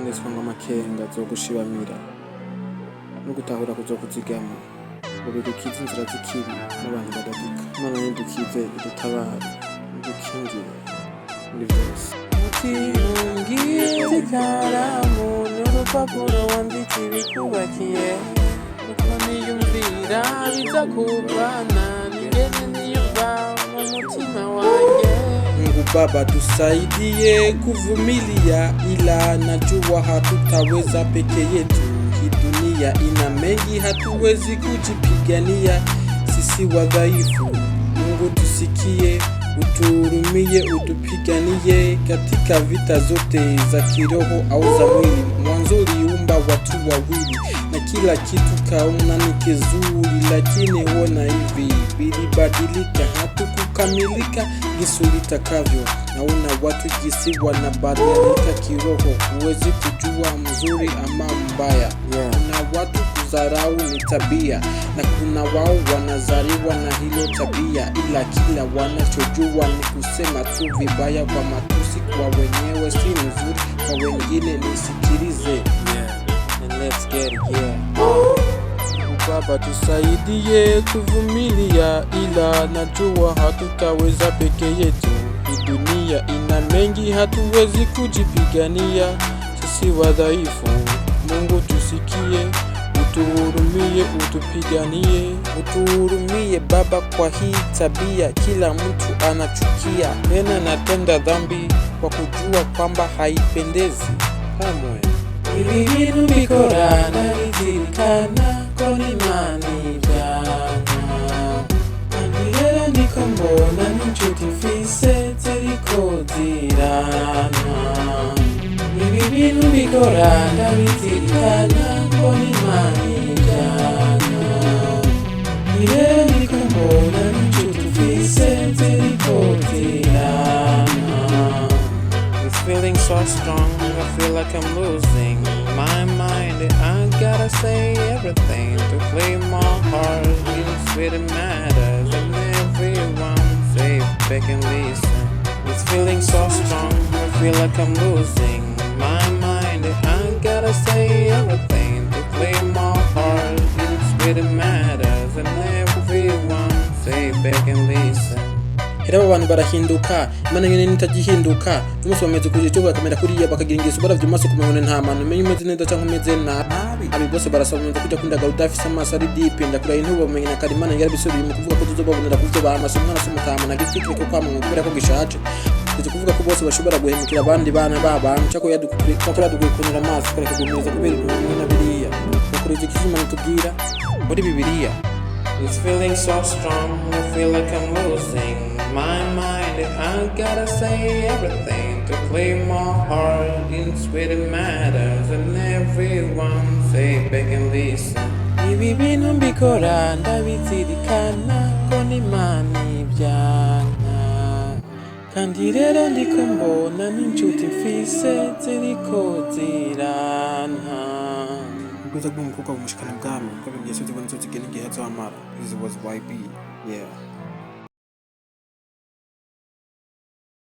handitswe ngo amakenga azogushibamira no gutahura kuzokuzigama ngo bidukize inzira z'ikibi n'abantu badaduka. Imana nidukize idutabare idukingire muri byose. Uti ikaramu n'urupapuro wandika ibikubakiye, uko niyumvira biza kubana ningene niyumva mu mutima wanjye. Mungu Baba tusaidie kuvumilia, ila najua hatutaweza peke yetu. Hii dunia ina mengi, hatuwezi kujipigania sisi wadhaifu. Mungu tusikie, utuhurumie, utupiganie katika vita zote za kiroho au za mwili. Mwanzo uliumba watu wawili na kila kitu kaona ni kizuri, lakini ona hivi vilibadilika, hatukukamilika jinsi litakavyo. Naona watu jinsi wanabadilika kiroho, huwezi kujua mzuri ama mbaya. Kuna watu kudharau ni tabia, na kuna wao wanazaliwa na hilo tabia, ila kila wanachojua ni kusema tu vibaya kwa matusi. Kwa wenyewe si mzuri, kwa wengine nisikilize. And let's get it, Baba tusaidie kuvumilia, ila najua hatutaweza peke yetu. Hii dunia ina mengi, hatuwezi kujipigania sisi wadhaifu. Mungu tusikie, utuhurumie, utupiganie. Utuhurumie Baba kwa hii tabia, kila mtu anachukia tena natenda dhambi kwa kujua kwamba haipendezi kamwe. Ibi bintu bikora ndabizirikana ko n'Imana ivyanga, kandi rero niko mbona n'inshuti mfise ziriko zirana. Ibi bintu bikora ndabizirikana ko n'Imana ivyanga, kandi rero niko mbona n'inshuti mfise ziriko zirana. This feeling so strong, I feel like I'm losing my mind. I gotta say everything to play my heart. It's really matters, and everyone say back and listen. This feeling so strong, I feel like I'm losing my mind. I gotta say everything to play my heart. It's really matters, and everyone say back and listen. Hera abantu barahinduka, Imana nyene nitagihinduka. Umunsi bameze kuje bakamera kuriya bakagira ingeso baravye maso kumubona nta manu menye umeze neza canke umeze nabi. Abi bose barasaba umuntu kujya kundaga udafise amaso ari deep, ndakura intubo bamenye na Karimana yarabisubiriye mu kuvuga ko tuzobabonera kuvyo bamaso umwana sumutama na gifike ko kwamwe kubera ko gishaje. Ndetse kuvuga ko bose bashobora guhemukira abandi bana babantu cyako yakora dukunira amaso kareka gumeza kubera ibintu na biriya. Bakurije kizimana tubwira muri Bibiliya. This feeling so strong, I feel like I'm losing my mind. I gotta say everything to play my heart. It's really matters, and everyone say back and listen. Ibi bintu mbikora ndabizirikana ko n'Imana ivyanga, kandi rero ndiko mbona n'inshuti mfise ziriko zirana. Ubwiza bw'umukobwa bumushikana bwami bw'abigeso zibonetse zigena igihe azamara. This was YB. Yeah.